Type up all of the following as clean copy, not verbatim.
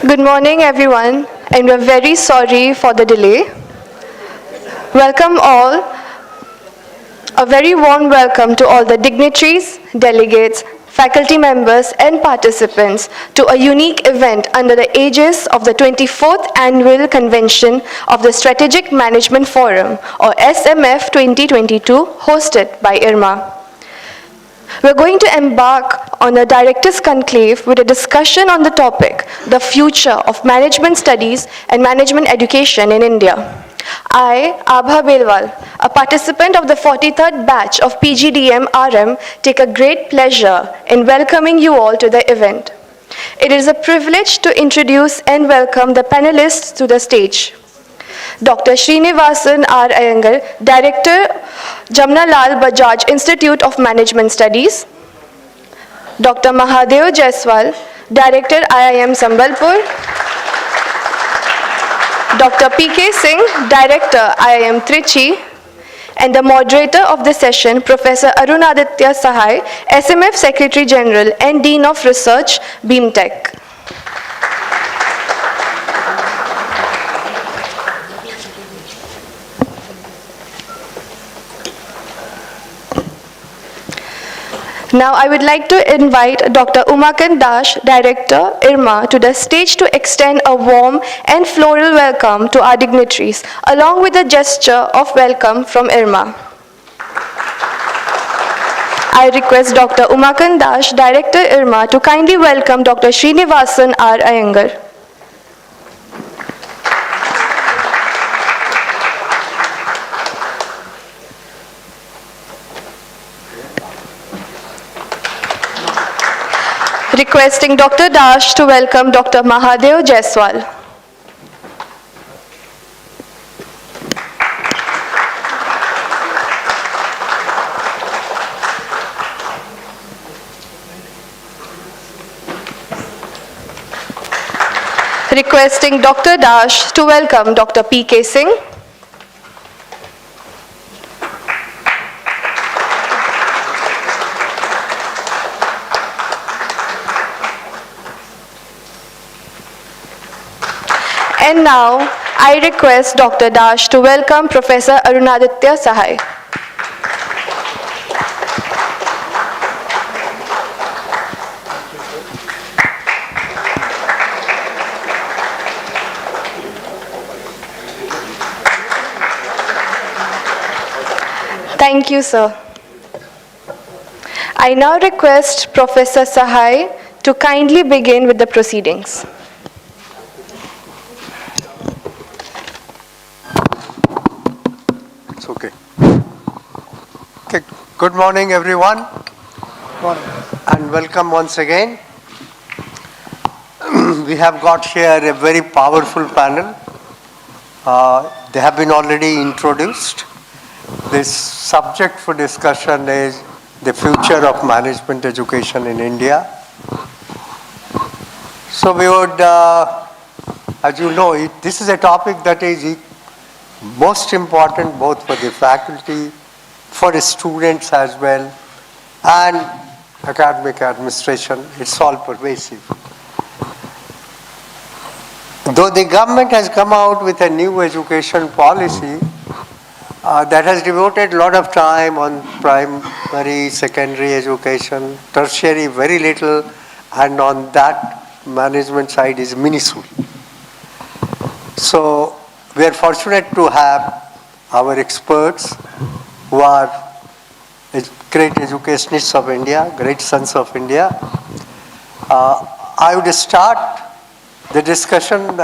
Good morning, everyone, and we're very sorry for the delay. Welcome all. A very warm welcome to all the dignitaries, delegates, faculty members, and participants to a unique event under the aegis of the 24th Annual Convention of the Strategic Management Forum, or SMF 2022, hosted by IRMA. We're going to embark on a Directors Conclave with a discussion on the topic, the future of management studies and management education in India. I, Abha Belwal, a participant of the 43rd batch of PGDM RM, take a great pleasure in welcoming you all to the event. It is a privilege to introduce and welcome the panelists to the stage. Dr. Srinivasan R, Iyengar, Director, Jamnalal, Bajaj Institute of Management Studies. Dr. Mahadeo Jaiswal, Director, IIM Sambalpur. Dr. P.K. Singh, Director, IIM Trichy. And the moderator of the session, Professor Arunaditya Sahay, SMF Secretary General and Dean of Research, BIMTECH. Now I would like to invite Dr. Umakant Das, Director, IRMA, to the stage to extend a warm and floral welcome to our dignitaries, along with a gesture of welcome from IRMA. I request Dr. Umakant Das, Director, IRMA, to kindly welcome Dr. Srinivasan R. Iyengar. Requesting Dr. Das to welcome Dr. Mahadeo Jaiswal. Requesting Dr. Das to welcome Dr. P.K. Singh. And now, I request Dr. Das to welcome Professor Arunaditya Sahay. Thank you, sir. I now request Professor Sahay to kindly begin with the proceedings. Good morning, everyone. Good morning. And welcome once again. We have got here a very powerful panel. They have been already introduced. This subject for discussion is the future of management education in India. So we would, as you know, this is a topic that is most important both for the faculty, for the students as well, and academic administration. It's all pervasive. Though the government has come out with a new education policy that has devoted a lot of time on primary, secondary education, tertiary very little, and on that management side is minuscule. So we are fortunate to have our experts who are great educationists of India, great sons of India. I would start the discussion,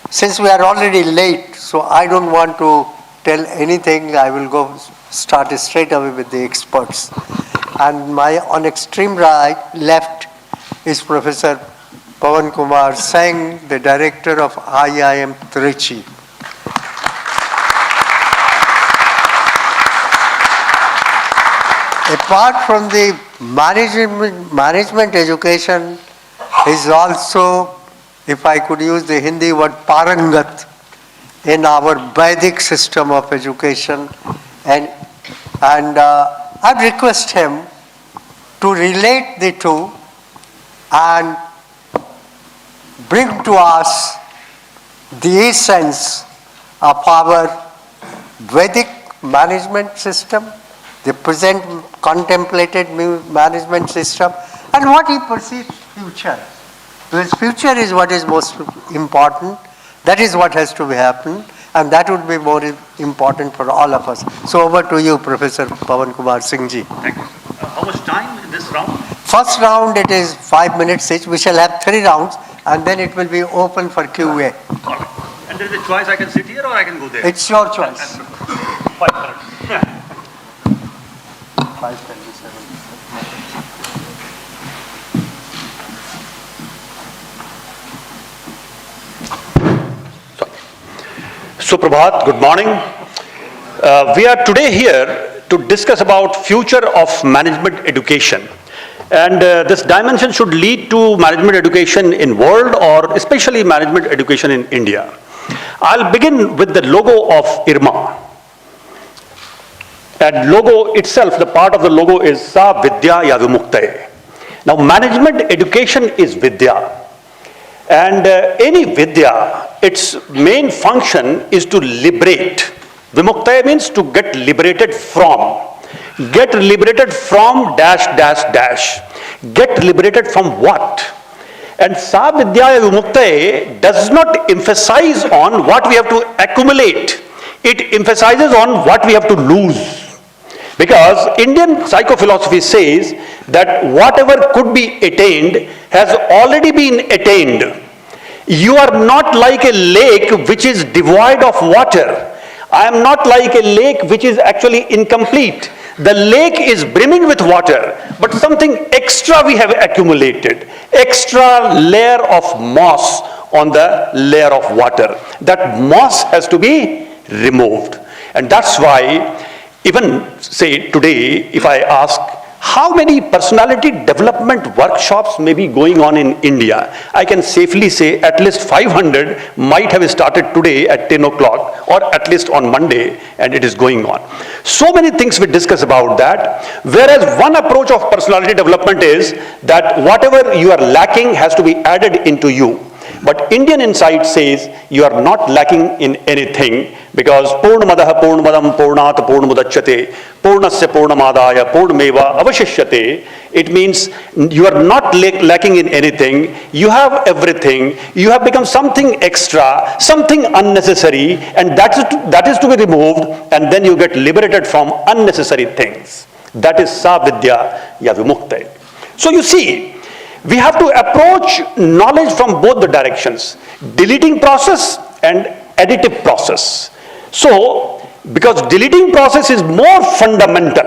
since we are already late, so I don't want to tell anything. I will go start straight away with the experts. And on extreme right, left is Professor Pawan Kumar Singh, the director of IIM Trichy. Apart from the management education is also, if I could use the Hindi word, parangat in our Vedic system of education. And I'd request him to relate the two and bring to us the essence of our Vedic management system, the present contemplated management system, and what he perceives future. Because future is what is most important. That is what has to be happen, and that would be more important for all of us. So over to you, Professor Pawan Kumar Singh ji. Thank you. How much time in this round? First round it is 5 minutes each. We shall have 3 rounds, and then it will be open for QA. All right. And there is a choice, I can sit here or I can go there. It's your choice. 5 minutes. 5:27. Suprabhat, good morning. We are today here to discuss about future of management education. And this dimension should lead to management education in world or especially management education in India. I'll begin with the logo of IRMA. And logo itself, the part of the logo is Sa Vidya Ya Vimuktaye. Now management education is Vidya. And any Vidya, its main function is to liberate. Vimuktaye means to get liberated from. Get liberated from dash dash dash. Get liberated from what? And Sa Vidya Vimuktaye does not emphasize on what we have to accumulate. It emphasizes on what we have to lose. Because Indian psychophilosophy says that whatever could be attained has already been attained. You are not like a lake which is devoid of water. I am not like a lake which is actually incomplete. The lake is brimming with water, but something extra we have accumulated. Extra layer of moss on the layer of water. That moss has to be removed. And that's why even say today, if I ask, how many personality development workshops may be going on in India? I can safely say at least 500 might have started today at 10 o'clock or at least on Monday, and it is going on. So many things we discuss about that, whereas one approach of personality development is that whatever you are lacking has to be added into you. But Indian insight says you are not lacking in anything because Purnamadaha Purnamadam Purnat Purnamudachyate Purnasya Purnamadaya Purnameva Avashishyate. It means you are not lacking in anything. You have everything. You have become something extra, something unnecessary, and that is to be removed, and then you get liberated from unnecessary things. That is Sa Vidya Ya Vimuktaye. So you see, we have to approach knowledge from both the directions, deleting process and additive process. So, because deleting process is more fundamental.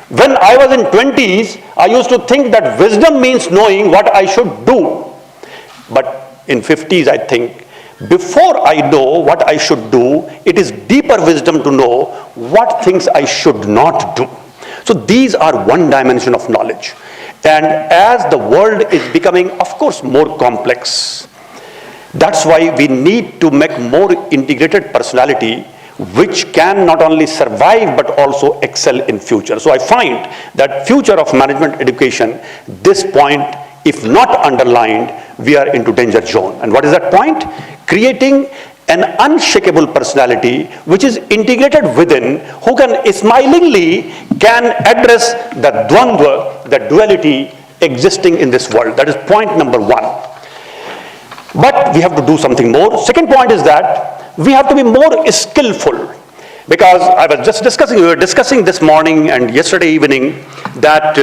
When I was in 20s, I used to think that wisdom means knowing what I should do. But in 50s, I think, before I know what I should do, it is deeper wisdom to know what things I should not do. So these are one dimension of knowledge. And as the world is becoming, of course, more complex, that's why we need to make more integrated personality which can not only survive but also excel in future. So I find that future of management education, this point, if not underlined, we are into danger zone. And what is that point? Creating an unshakable personality which is integrated within, who can smilingly can address the dvandva, the duality existing in this world. That is point number one. But we have to do something more. Second point is that we have to be more skillful. Because we were discussing this morning and yesterday evening that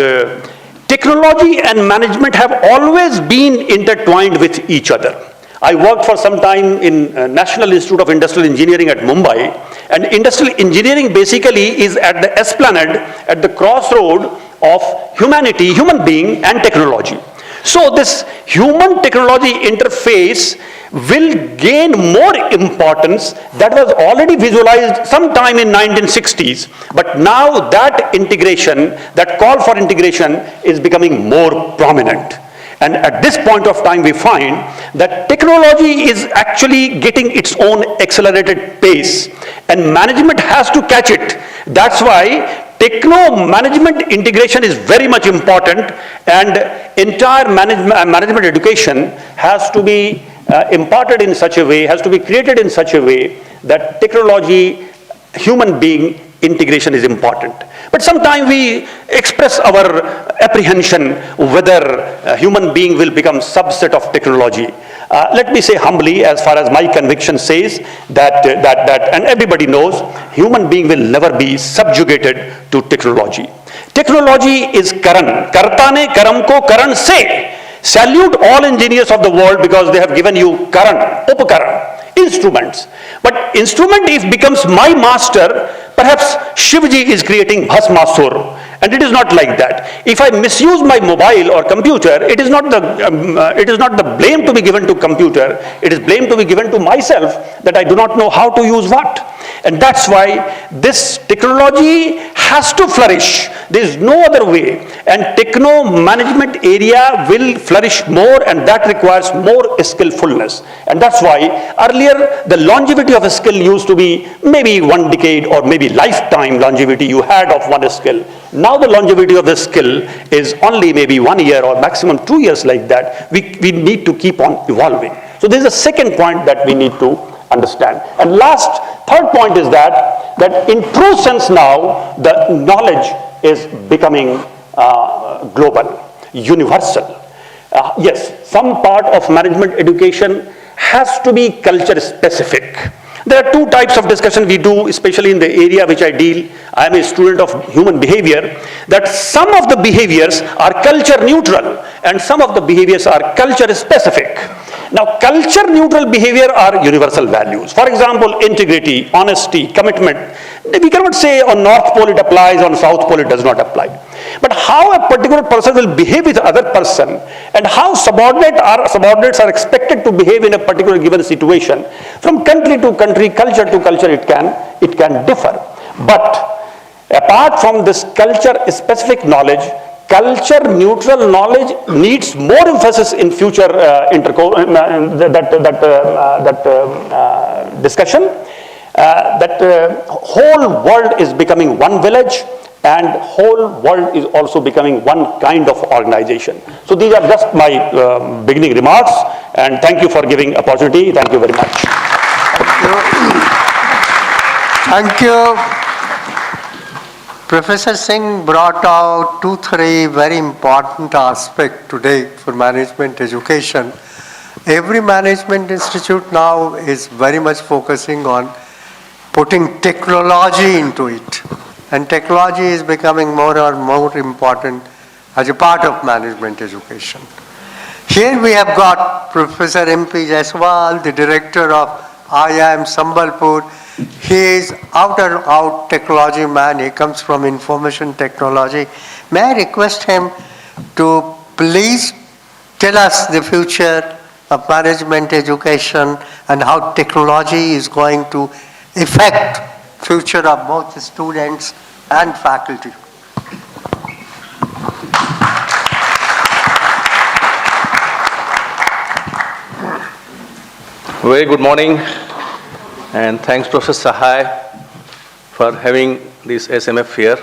technology and management have always been intertwined with each other. I worked for some time in National Institute of Industrial Engineering at Mumbai, and industrial engineering basically is at the esplanade, at the crossroad of humanity, human being and technology. So this human technology interface will gain more importance. That was already visualized sometime in 1960s, but now that integration, that call for integration is becoming more prominent. And at this point of time, we find that technology is actually getting its own accelerated pace, and management has to catch it. That's why Techno-management integration is very much important, and entire management education has to be imparted in such a way, has to be created in such a way that technology, human being integration is important. But sometimes we express our apprehension whether a human being will become subset of technology. Let me say humbly, as far as my conviction says, that and everybody knows, human being will never be subjugated to technology. Technology is karan. Karta ne karam ko karan se. Salute all engineers of the world because they have given you karan, upakaran, instruments. But instrument if becomes my master, perhaps Shivji is creating Bhasmasur. And it is not like that. If I misuse my mobile or computer, it is not the blame to be given to computer. It is blame to be given to myself that I do not know how to use what. And that's why this technology has to flourish. There is no other way. And techno management area will flourish more, and that requires more skillfulness. And that's why earlier the longevity of a skill used to be maybe 1 decade or maybe lifetime longevity you had of one skill. Now the longevity of the skill is only maybe 1 year or maximum 2 years like that. We need to keep on evolving. So this is the second point that we need to understand. And third point is that in true sense now, the knowledge is becoming global, universal. Yes, some part of management education has to be culture specific. There are two types of discussion we do, especially in the area which I deal. I am a student of human behavior, that some of the behaviors are culture neutral and some of the behaviors are culture specific. Now, culture neutral behavior are universal values. For example, integrity, honesty, commitment. We cannot say on North Pole it applies, on South Pole it does not apply. But how a particular person will behave with other person and how subordinates are expected to behave in a particular given situation, from country to country, culture to culture, it can differ. But apart from this culture specific knowledge, culture neutral knowledge needs more emphasis in future discussion. Whole world is becoming one village, and whole world is also becoming one kind of organization. So these are just my beginning remarks, and thank you for giving opportunity. Thank you very much. Thank you. Professor Singh brought out 2-3 very important aspects today for management education. Every management institute now is very much focusing on putting technology into it. And technology is becoming more and more important as a part of management education. Here we have got Professor MP Jaiswal, the director of IIM Sambalpur. He is out and out technology man. He comes from information technology. May I request him to please tell us the future of management education and how technology is going to affect future of both students and faculty. Very good morning, and thanks Professor Sahay for having this SMF here,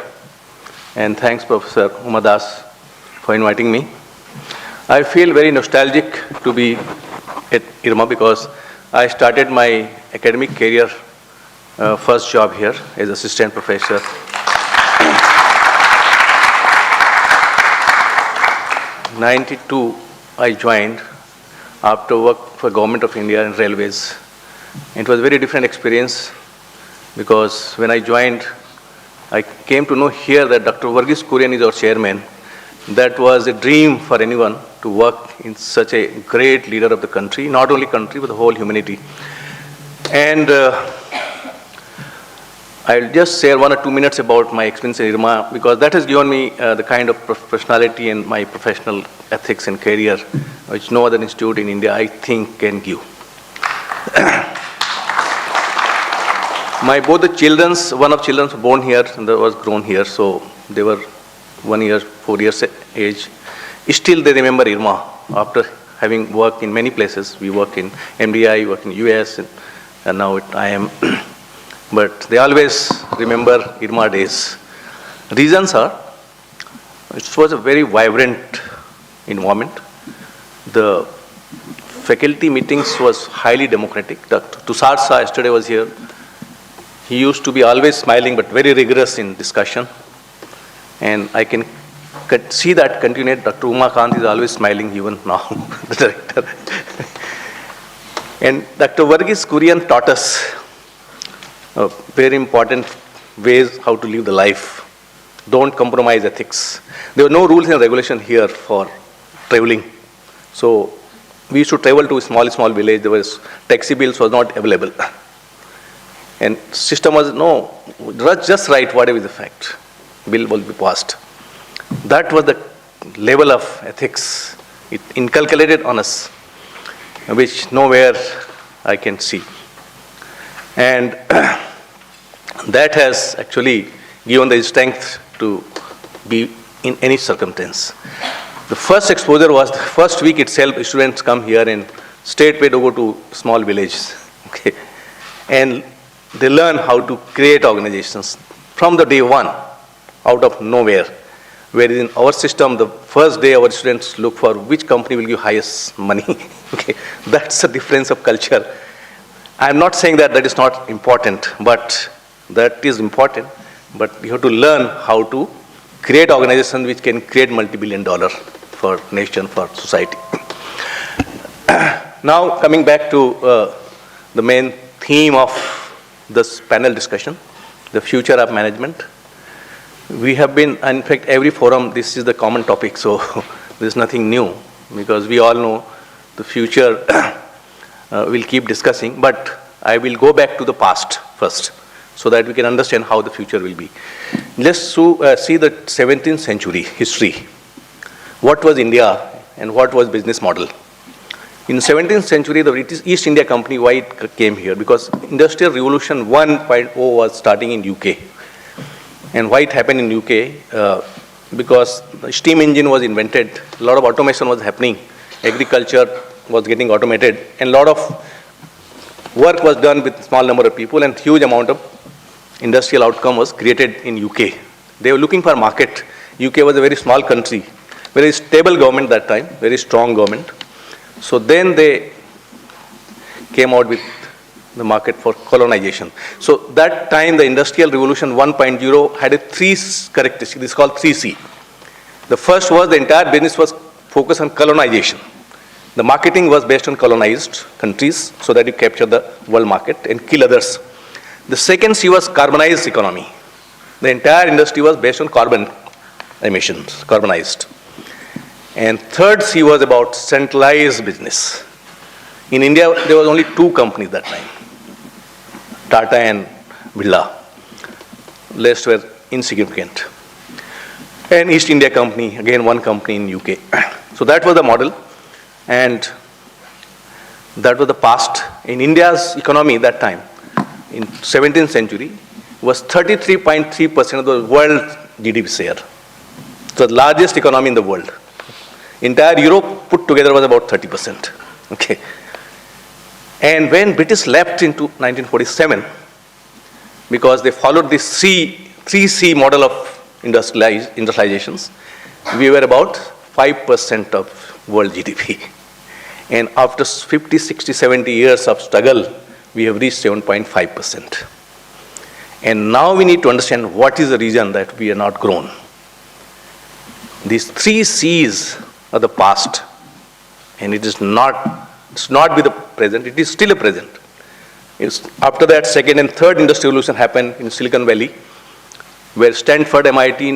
and thanks Professor Umadas for inviting me. I feel very nostalgic to be at IRMA because I started my academic career first job here as assistant professor. In 92 I joined after work for Government of India and Railways. It was a very different experience because when I joined, I came to know here that Dr. Varghese Kurian is our chairman. That was a dream for anyone to work in such a great leader of the country, not only country but the whole humanity. And I'll just share 1 or 2 minutes about my experience in IRMA because that has given me the kind of professionality and my professional ethics and career which no other institute in India I think can give. Both the children's, one of children was born here and the was grown here, so they were 1 year, 4 years age. Still they remember IRMA after having worked in many places. We work in MDI, work in US, and now at IIM. But they always remember IRMA days. Reasons are, it was a very vibrant environment. The faculty meetings was highly democratic. Dr. Tushar Shah yesterday was here. He used to be always smiling but very rigorous in discussion. And I can see that continued. Dr. Umakant is always smiling even now, the director. And Dr. Varghese Kurian taught us very important ways how to live the life. Don't compromise ethics. There were no rules and regulation here for traveling. So we used to travel to a small village. There was taxi bills was not available. And system was no, just write whatever is the fact. Bill will be passed. That was the level of ethics it inculcated on us, which nowhere I can see. And that has actually given the strength to be in any circumstance. The first exposure was the first week itself, students come here and straightway to go to small villages. Okay. And they learn how to create organizations from the day one, out of nowhere. Whereas in our system, the first day our students look for which company will give highest money. Okay. That's a difference of culture. I'm not saying that that is not important, but that is important. But you have to learn how to create organizations which can create multi-billion-dollar for nation, for society. Now coming back to the main theme of this panel discussion, the future of management. We have been, in fact, every forum, this is the common topic, so there's nothing new, because we all know the future we'll keep discussing, but I will go back to the past first, so that we can understand how the future will be. Let's see the 17th century history. What was India and what was business model? In 17th century, the British East India Company, why it came here? Because Industrial Revolution 1.0 was starting in UK. And why it happened in UK? Because the steam engine was invented, a lot of automation was happening, agriculture was getting automated, and a lot of work was done with small number of people, and huge amount of industrial outcome was created in UK. They were looking for a market. UK was a very small country, very stable government that time, very strong government. So then they came out with the market for colonization. So that time the Industrial Revolution 1.0 had a three characteristics. This is called 3C. The first was the entire business was focused on colonization. The marketing was based on colonized countries so that you capture the world market and kill others. The second C was carbonized economy. The entire industry was based on carbon emissions, carbonized. And third C was about centralized business. In India, there was only two companies that time, Tata and Birla. Rest were insignificant. And East India Company, again one company in UK. So that was the model, and that was the past. In India's economy that time, in 17th century, was 33.3% of the world GDP share. So the largest economy in the world. Entire Europe put together was about 30%. Okay. And when British left into 1947, because they followed this 3C model of industrializations, we were about 5% of world GDP. And after 50, 60, 70 years of struggle, we have reached 7.5%. And now we need to understand what is the reason that we are not grown. These 3 C's are the past, and it's not with the present, it is still a present. After that, second and third industrial revolution happened in Silicon Valley, where Stanford, MIT,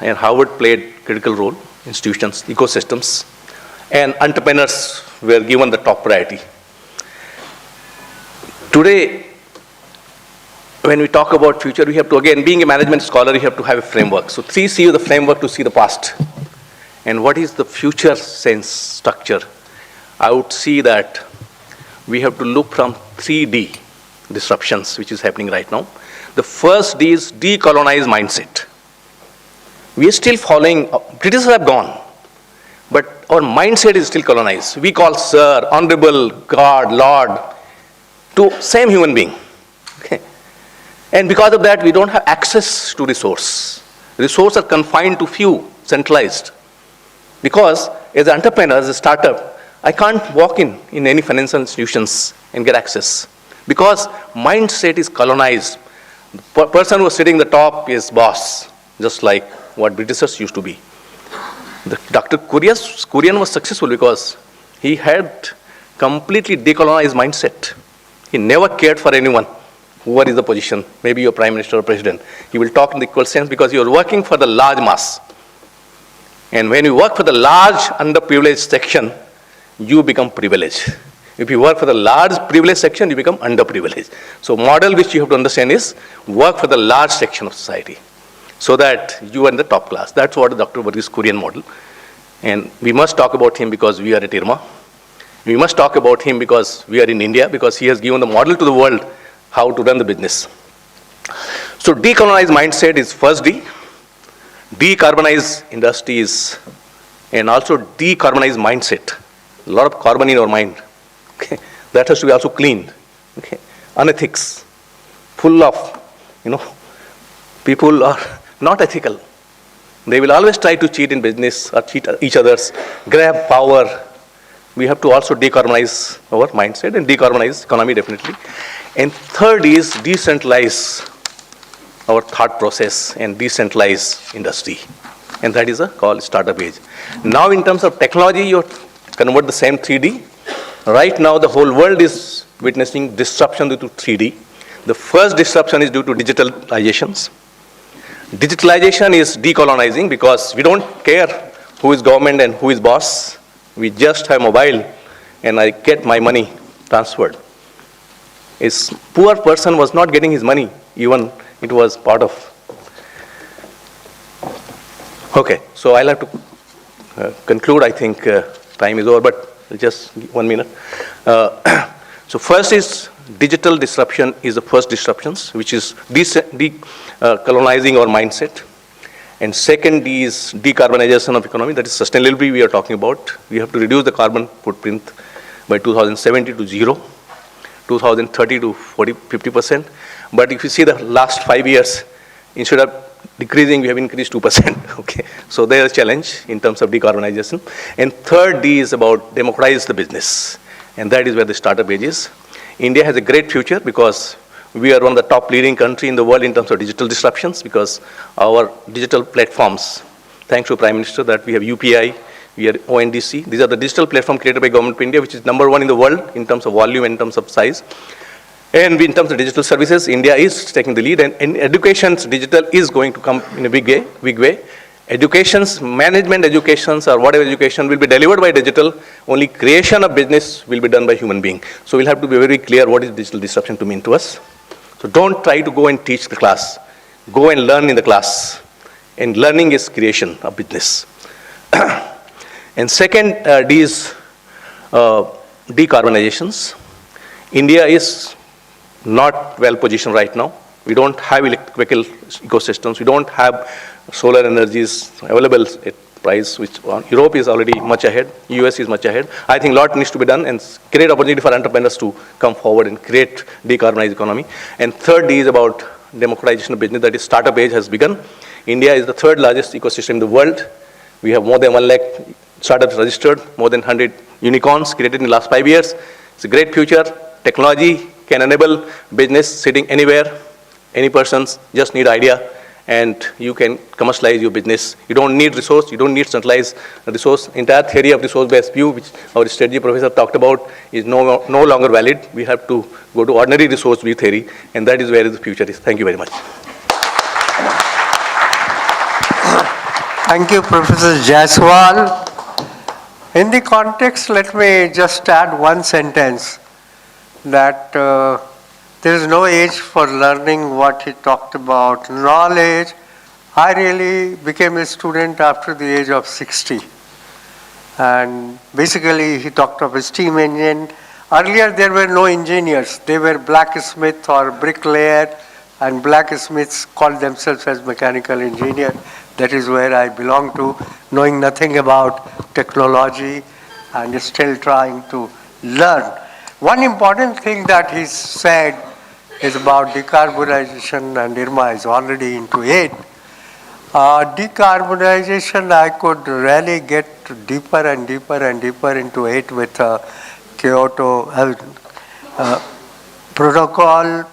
and Harvard played critical role, institutions, ecosystems, and entrepreneurs were given the top priority. Today, when we talk about future, we have to, again, being a management scholar, you have to have a framework. So 3C is the framework to see the past. And what is the future sense structure? I would see that we have to look from 3D disruptions, which is happening right now. The first D is decolonized mindset. We are still following, British have gone, but our mindset is still colonized. We call sir, honorable, God, Lord, to same human being. Okay. And because of that, we don't have access to resource. Resources are confined to few, centralized. Because as an entrepreneur, as a startup, I can't walk in any financial institutions and get access. Because mindset is colonized. The person who is sitting at the top is boss, just like what Britishers used to be. Dr. Kurian was successful because he had completely decolonized mindset. He never cared for anyone, whoever is the position, maybe your prime minister or president. He will talk in the equal sense because you are working for the large mass. And when you work for the large underprivileged section, you become privileged. If you work for the large privileged section, you become underprivileged. So model which you have to understand is work for the large section of society so that you are in the top class. That's what Dr. Varghese Kurian model. And we must talk about him because we are at IRMA. We must talk about him because we are in India, because he has given the model to the world how to run the business. So decolonized mindset is first D. Decarbonize industries and also decarbonize mindset. A lot of carbon in our mind. Okay. That has to be also cleaned. Okay. Unethics, full of, people are not ethical. They will always try to cheat in business or cheat each others, grab power. We have to also decarbonize our mindset and decarbonize economy definitely. And third is decentralize our thought process and decentralize industry. And that is called startup age. Now in terms of technology, you convert the same 3D. Right now the whole world is witnessing disruption due to 3D. The first disruption is due to digitalizations. Digitalization is decolonizing because we don't care who is government and who is boss. We just have mobile and I get my money transferred. A poor person was not getting his money, even it was part of. Okay, so I'll have to conclude. I think time is over, but just 1 minute. So first is digital disruption is the first disruptions, which is decolonizing our mindset. And second is decarbonization of economy, that is sustainability we are talking about. We have to reduce the carbon footprint by 2070 to 0, 2030 to 50%. But if you see the last 5 years, instead of decreasing, we have increased 2%. Okay, so there is a challenge in terms of decarbonization. And third D is about democratize the business. And that is where the startup age is. India has a great future because we are one of the top leading country in the world in terms of digital disruptions because our digital platforms, thanks to Prime Minister, that we have UPI, we have ONDC. These are the digital platform created by Government of India, which is number 1 in the world in terms of volume and in terms of size. And in terms of digital services, India is taking the lead, and education's digital is going to come in a big way. Education's, management educations or whatever education will be delivered by digital, only creation of business will be done by human being. So we'll have to be very clear what is digital disruption to mean to us. So don't try to go and teach the class. Go and learn in the class. And learning is creation of business. And second D is decarbonizations. India is not well positioned right now. We don't have electric vehicle ecosystems. We don't have solar energies available at price, which Europe is already much ahead. US is much ahead. I think a lot needs to be done and create opportunity for entrepreneurs to come forward and create decarbonized economy. And third D is about democratization of business, that is startup age has begun. India is the third largest ecosystem in the world. We have more than 1 lakh startups registered, more than 100 unicorns created in the last 5 years. It's a great future. Technology can enable business sitting anywhere. Any persons just need idea and you can commercialize your business. You don't need resource, you don't need centralized resource. Entire theory of resource-based view, which our strategy professor talked about, is no longer valid. We have to go to ordinary resource view theory, and that is where the future is. Thank you very much. Thank you, Professor Jaiswal. In the context, let me just add one sentence that there is no age for learning what he talked about. Knowledge, I really became a student after the age of 60. And basically he talked of a steam engine. Earlier there were no engineers. They were blacksmith or bricklayer, and blacksmiths called themselves as mechanical engineer. That is where I belong to, knowing nothing about technology and still trying to learn. One important thing that he said is about decarbonization, and IRMA is already into it. Decarbonization, I could really get deeper and deeper and deeper into it with Kyoto Protocol,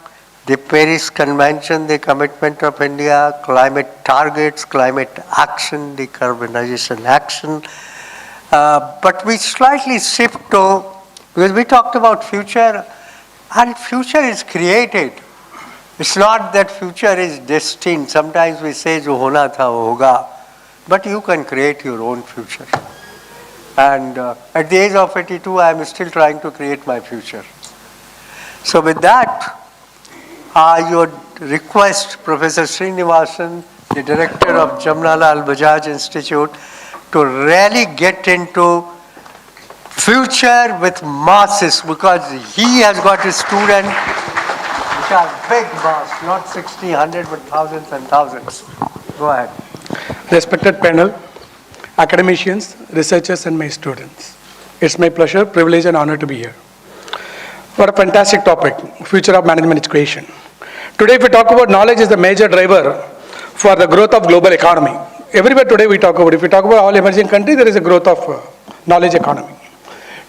the Paris Convention, the commitment of India, climate targets, climate action, decarbonization action. But we slightly shift to, because we talked about future, and future is created. It's not that future is destined. Sometimes we say, jo hona tha wo hoga, but you can create your own future. And at the age of 82, I am still trying to create my future. So with that, I would request Professor Srinivasan, the director of Jamnalal Bajaj Institute, to really get into future with masses, because he has got a student which are big mass, not 60, 100, but thousands and thousands. Go ahead. Respected panel, academicians, researchers, and my students. It's my pleasure, privilege, and honor to be here. What a fantastic topic, future of management education. Today, if we talk about knowledge is the major driver for the growth of global economy. Everywhere today we talk about, if we talk about all emerging countries, there is a growth of knowledge economy.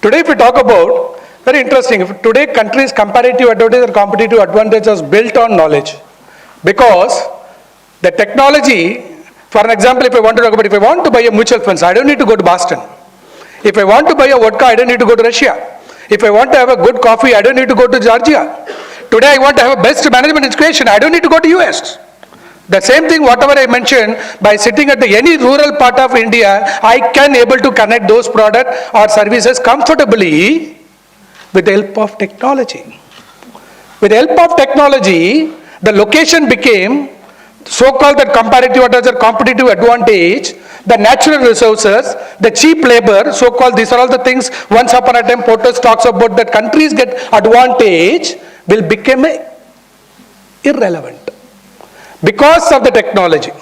Today, if we talk about, very interesting, if today countries' comparative advantage and competitive advantage is built on knowledge. Because the technology, for an example, if I want to talk about, if I want to buy a mutual funds, I don't need to go to Boston. If I want to buy a vodka, I don't need to go to Russia. If I want to have a good coffee, I don't need to go to Georgia. Today, I want to have a best management education, I don't need to go to US. The same thing, whatever I mentioned, by sitting at any rural part of India, I can able to connect those products or services comfortably with the help of technology. With the help of technology, the location became so-called that comparative advantage or competitive advantage, the natural resources, the cheap labor, so-called these are all the things once upon a time Portos talks about that countries get advantage will become irrelevant because of the technology.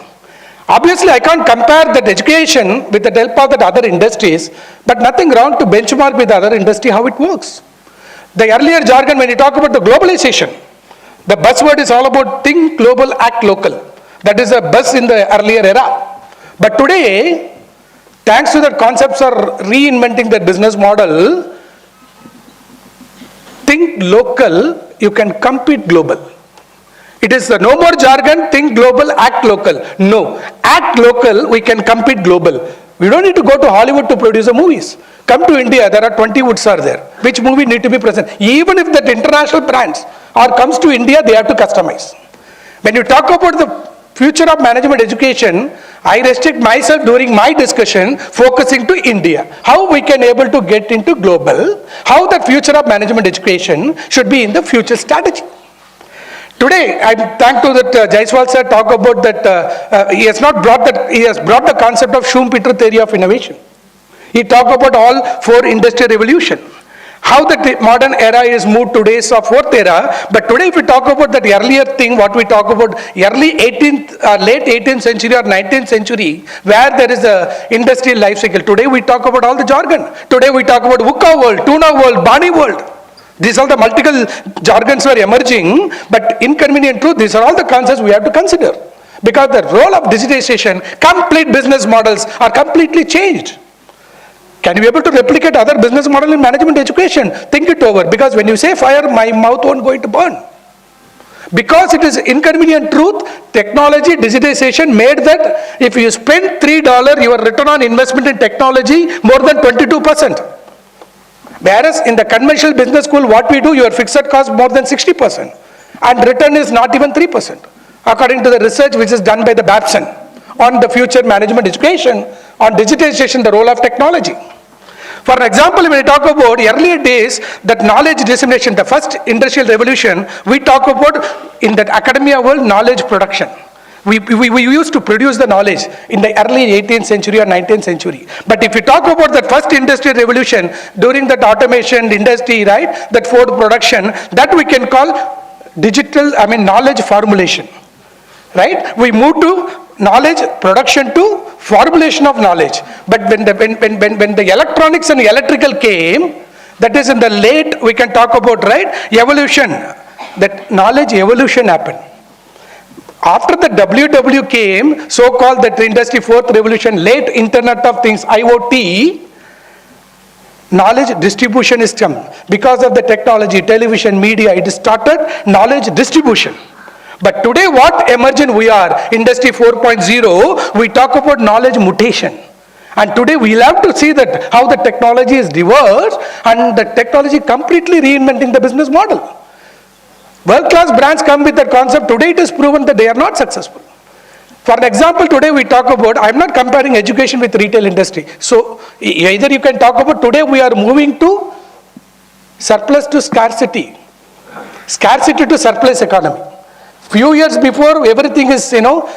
Obviously, I can't compare that education with the help of the other industries, but nothing wrong to benchmark with the other industry how it works. The earlier jargon, when you talk about the globalization, the buzzword is all about think global, act local. That is a buzz in the earlier era. But today, thanks to that concepts are reinventing the business model, think local, you can compete global. It is no more jargon, think global, act local. No, act local, we can compete global. We don't need to go to Hollywood to produce the movies. Come to India, there are 20 woods are there. Which movie need to be present? Even if that international brands or comes to India, they have to customize. When you talk about the future of management education, I restrict myself during my discussion focusing to India. How we can able to get into global, how the future of management education should be in the future strategy. Today, I'm thankful that Jaiswal sir talk about that, he has brought the concept of Schumpeter theory of innovation. He talked about all 4 industrial revolution. How the modern era is moved to days of 4th era, but today if we talk about that earlier thing, what we talk about early 18th, late 18th century or 19th century, where there is a industrial life cycle. Today we talk about all the jargon. Today we talk about VUCA world, tuna world, Barney world. These are the multiple jargons were emerging, but inconvenient truth, these are all the concepts we have to consider. Because the role of digitization, complete business models are completely changed. Can you be able to replicate other business model in management education? Think it over, because when you say fire, my mouth won't going to burn. Because it is inconvenient truth, technology, digitization made that if you spend $3, your return on investment in technology more than 22%. Whereas in the conventional business school, what we do, your fixed cost more than 60%. And return is not even 3%. According to the research which is done by the Babson on the future management education, on digitization, the role of technology. For example, when we talk about earlier days, that knowledge dissemination, the first industrial revolution, we talk about in that academia world, knowledge production. We used to produce the knowledge in the early 18th century or 19th century. But if you talk about that first industrial revolution, during that automation industry, right, that Ford production, that we can call knowledge formulation, right? We moved to knowledge production to formulation of knowledge. But when the electronics and electrical came, that is in the late, we can talk about, right, evolution, that knowledge evolution happened. After the WW came, so-called that industry fourth revolution, late Internet of Things, IoT, knowledge distribution is come. Because of the technology, television, media, it started knowledge distribution. But today what emergent we are, industry 4.0, we talk about knowledge mutation. And today we'll have to see that how the technology is diverse and the technology completely reinventing the business model. World-class brands come with that concept. Today it is proven that they are not successful. For an example, today we talk about, I'm not comparing education with retail industry. So either you can talk about today we are moving to surplus to scarcity. Scarcity to surplus economy. Few years before everything is,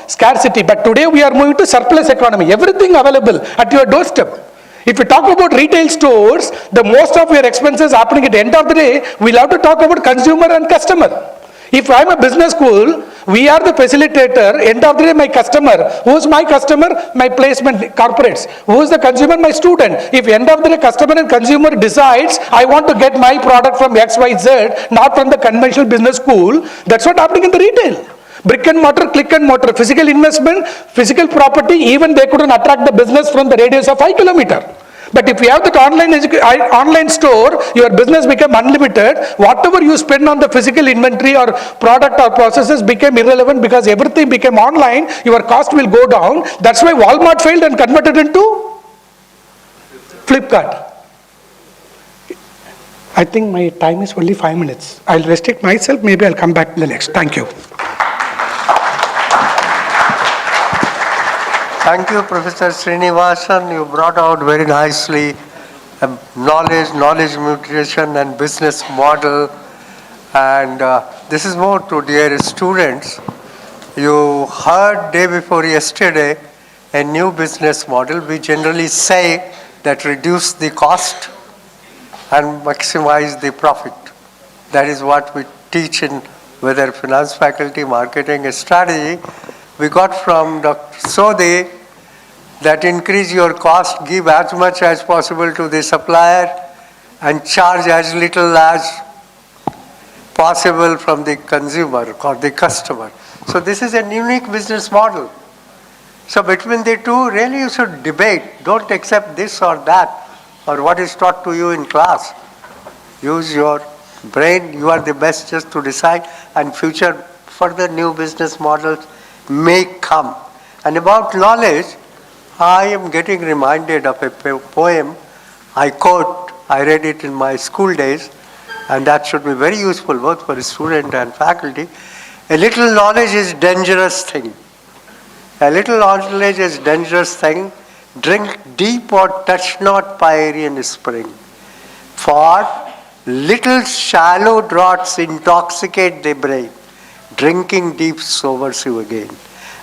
scarcity. But today we are moving to surplus economy. Everything available at your doorstep. If you talk about retail stores, the most of your expenses happening at the end of the day, we'll have to talk about consumer and customer. If I'm a business school, we are the facilitator, end of the day my customer. Who's my customer? My placement corporates. Who's the consumer? My student. If end of the day customer and consumer decides, I want to get my product from XYZ, not from the conventional business school, that's what happening in the retail. Brick and mortar, click and mortar, physical investment, physical property, even they couldn't attract the business from the radius of 5 kilometers. But if you have that online store, your business become unlimited. Whatever you spend on the physical inventory or product or processes became irrelevant because everything became online, your cost will go down. That's why Walmart failed and converted into Flipkart. I think my time is only 5 minutes. I'll restrict myself, maybe I'll come back in the next. Thank you. Thank you, Professor Srinivasan. You brought out very nicely knowledge mutation and business model. And this is more to dear students. You heard day before yesterday a new business model. We generally say that reduce the cost and maximize the profit. That is what we teach in whether finance faculty, marketing strategy. We got from Dr. Sodhi that increase your cost, give as much as possible to the supplier and charge as little as possible from the consumer or the customer. So this is a unique business model. So between the two, really you should debate. Don't accept this or that or what is taught to you in class. Use your brain. You are the best just to decide, and future further new business models may come. And about knowledge, I am getting reminded of a poem I read it in my school days, and that should be very useful both for student and faculty. A little knowledge is dangerous thing. A little knowledge is dangerous thing. Drink deep or touch not Pyrenean spring. For little shallow draughts intoxicate the brain. Drinking deep sobers you again.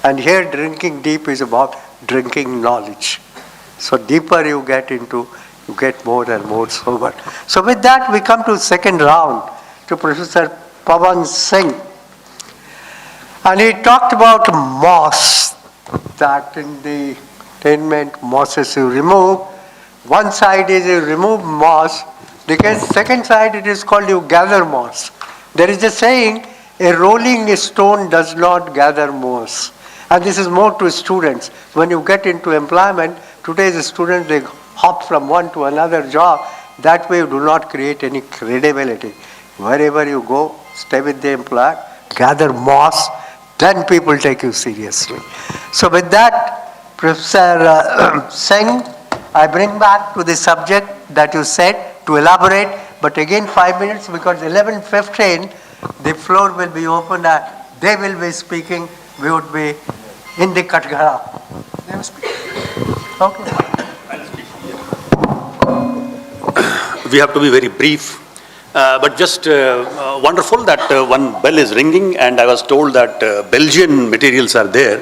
And here drinking deep is about drinking knowledge. So deeper you get into, you get more and more sober. So with that we come to second round to Professor Pavan Singh. And he talked about moss, that in the attainment mosses you remove. One side is you remove moss, the second side it is called you gather moss. There is a saying, a rolling stone does not gather moss. And this is more to students. When you get into employment, today's students, they hop from one to another job. That way you do not create any credibility. Wherever you go, stay with the employer, gather moss, then people take you seriously. So with that, Professor Singh, I bring back to the subject that you said to elaborate, but again 5 minutes because 11:15, the floor will be open and they will be speaking. We would be in the Katgara. They will speak. Okay. We have to be very brief, but just wonderful that one bell is ringing, and I was told that Belgian materials are there.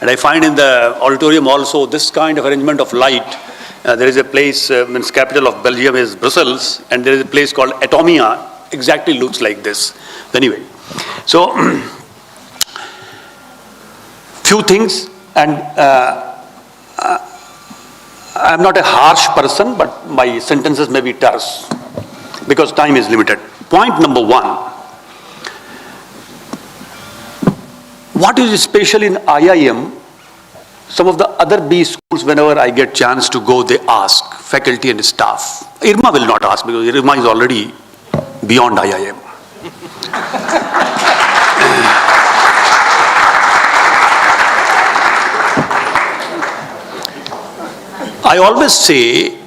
And I find in the auditorium also this kind of arrangement of light. There is a place, means capital of Belgium is Brussels, and there is a place called Atomia, exactly looks like this. Anyway, so few things, and I'm not a harsh person, but my sentences may be terse because time is limited. Point number one, What is special in IIM? Some of the other B schools, whenever I get chance to go, they ask faculty and staff. IRMA will not ask because IRMA is already beyond IIM. I always say,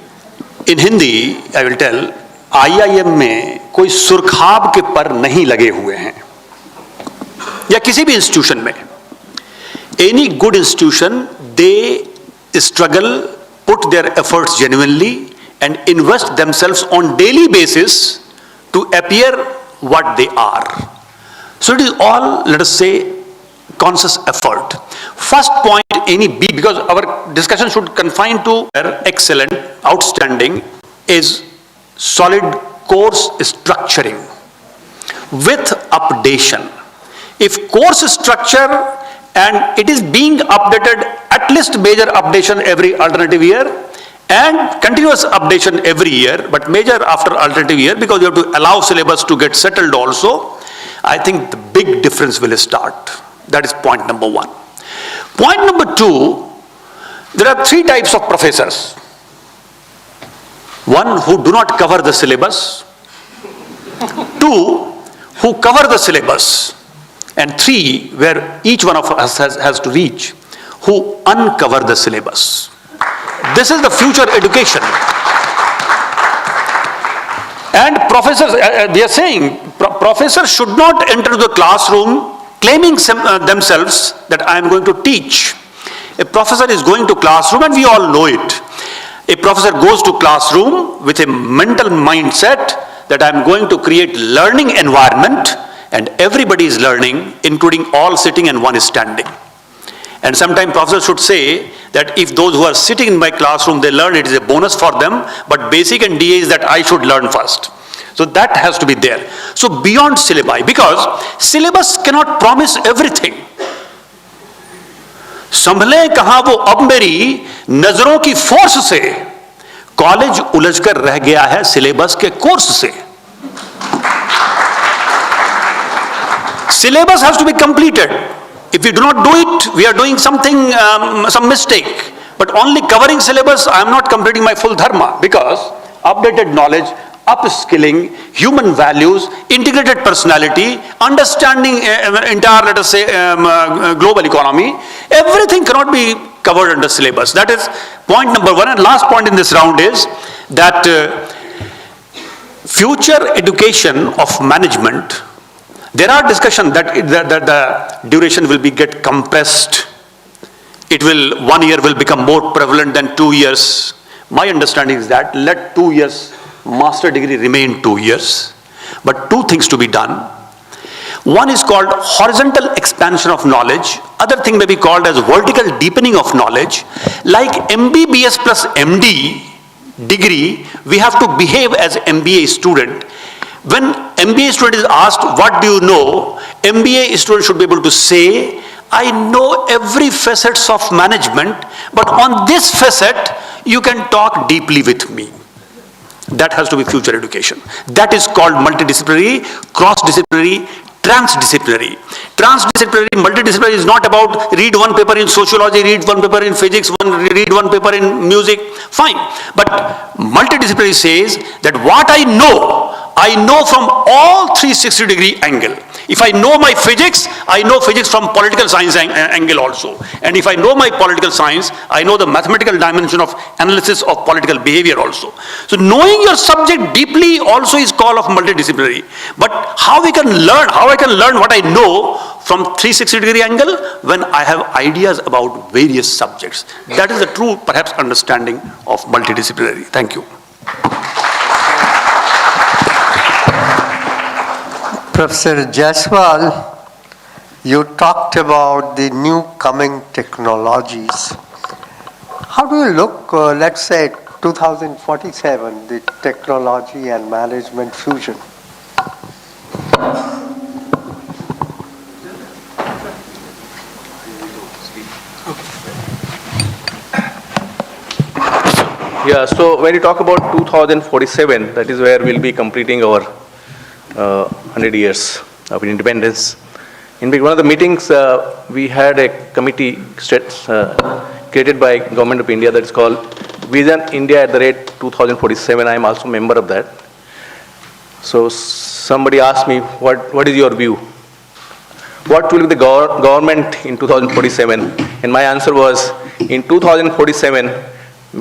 in Hindi, I will tell, IIM में कोई सुरखाब के पर नहीं लगे हुए हैं या किसी भी इंस्टीट्यूशन में. Any good institution, they struggle, put their efforts genuinely and invest themselves on daily basis to appear what they are. So it is all, let us say, conscious effort. First point, any B, because our discussion should confine to excellent, outstanding, is solid course structuring with updation. If course structure and it is being updated, at least major updation every alternative year and continuous updation every year, but major after alternative year because you have to allow syllabus to get settled also, I think the big difference will start. That is point number one. Point number two, there are three types of professors. One, who do not cover the syllabus. Two, who cover the syllabus. And three, where each one of us has to reach, who uncover the syllabus. This is the future education. And professors, they are saying, professors should not enter the classroom claiming themselves that I am going to teach. A professor is going to classroom and we all know it. A professor goes to classroom with a mental mindset that I am going to create learning environment and everybody is learning, including all sitting and one is standing. And sometimes professors should say that if those who are sitting in my classroom, they learn, it is a bonus for them, but basic and DA is that I should learn first. So that has to be there. So beyond syllabi, because syllabus cannot promise everything. संभले कहां वो अब मेरी नजरों की force से college उलझकर रह गया है सिलेबस के कोर्स से. Syllabus has to be completed. If we do not do it, we are doing something, some mistake. But only covering syllabus, I am not completing my full dharma, because updated knowledge, upskilling, human values, integrated personality, understanding entire, let us say, global economy, everything cannot be covered under syllabus. That is point number one. And last point in this round is that future education of management, there are discussions that the duration will get compressed. It will, 1 year will become more prevalent than 2 years. My understanding is that let 2 years master degree remain 2 years. But two things to be done. One is called horizontal expansion of knowledge. Other thing may be called as vertical deepening of knowledge. Like MBBS plus MD degree, we have to behave as MBA student. When MBA student is asked, what do you know? MBA student should be able to say, I know every facets of management, but on this facet, you can talk deeply with me. That has to be future education. That is called multidisciplinary, cross-disciplinary, transdisciplinary. Transdisciplinary, multidisciplinary is not about read one paper in sociology, read one paper in physics, read one paper in music, fine. But multidisciplinary says that what I know from all 360-degree angle. If I know my physics, I know physics from political science angle also. And if I know my political science, I know the mathematical dimension of analysis of political behavior also. So knowing your subject deeply also is call of multidisciplinary. But how I can learn what I know from 360-degree angle when I have ideas about various subjects. That is the true, perhaps, understanding of multidisciplinary. Thank you. Professor Jaiswal, you talked about the new coming technologies. How do you look, let's say, 2047, the technology and management fusion? Yeah, so when you talk about 2047, that is where we'll be completing our 100 years of independence. In one of the meetings, we had a committee created by Government of India that is called Vision India at the rate 2047. I am also a member of that. So somebody asked me, what is your view? What will be the government in 2047? And my answer was, in 2047,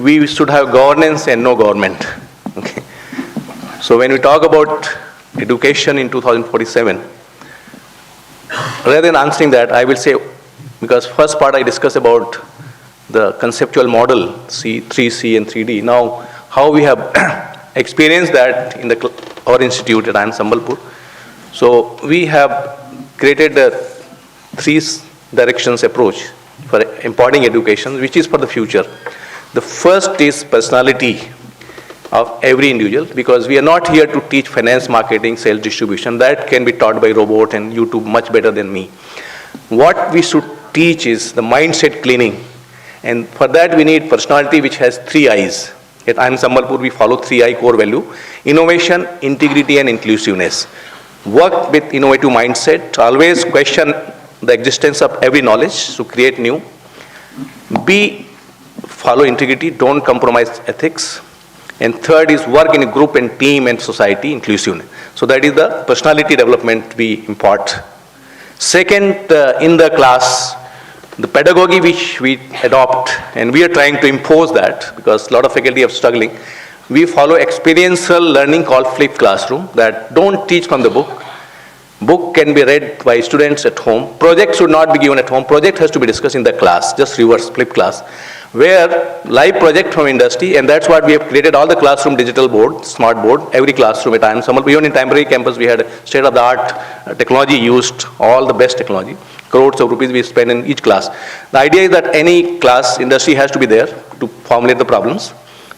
we should have governance and no government. Okay. So when we talk about education in 2047, rather than answering that, I will say, because first part I discussed about the conceptual model, 3C and 3D. Now, how we have experienced that in our institute at IIM Sambalpur. So we have created a 3 directions approach for imparting education, which is for the future. The first is personality of every individual, because we are not here to teach finance, marketing, sales, distribution. That can be taught by robot and YouTube much better than me. What we should teach is the mindset cleaning. And for that we need personality which has 3 I's. At IIM Sambalpur we follow 3 I core value: innovation, integrity and inclusiveness. Work with innovative mindset, always question the existence of every knowledge to create new. Follow integrity, don't compromise ethics. And third is work in a group and team and society, inclusiveness. So that is the personality development we impart. Second, in the class, the pedagogy which we adopt, and we are trying to impose that because a lot of faculty are struggling. We follow experiential learning called flipped classroom, that don't teach from the book. Book can be read by students at home. Project should not be given at home. Project has to be discussed in the class, just reverse, flip class, where live project from industry, and that's what we have created all the classroom digital board, smart board, every classroom at IIM Sambalpur. Even in temporary campus, we had state-of-the-art technology used, all the best technology. Crores of rupees we spend in each class. The idea is that any class, industry has to be there to formulate the problems.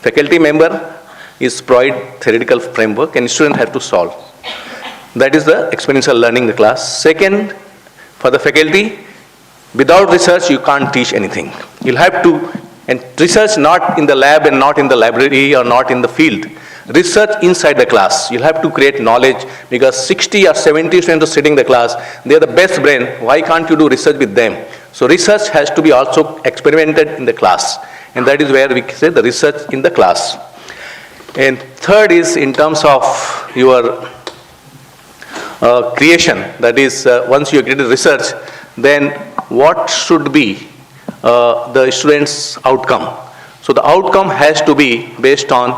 Faculty member is provide theoretical framework and student have to solve. That is the experiential learning in the class. Second, for the faculty, without research you can't teach anything. You'll have to, and research not in the lab and not in the library or not in the field. Research inside the class. You'll have to create knowledge, because 60 or 70 students are sitting in the class. They are the best brain. Why can't you do research with them? So research has to be also experimented in the class. And that is where we say the research in the class. And third is in terms of your creation. That is, once you create research, then what should be the student's outcome? So the outcome has to be based on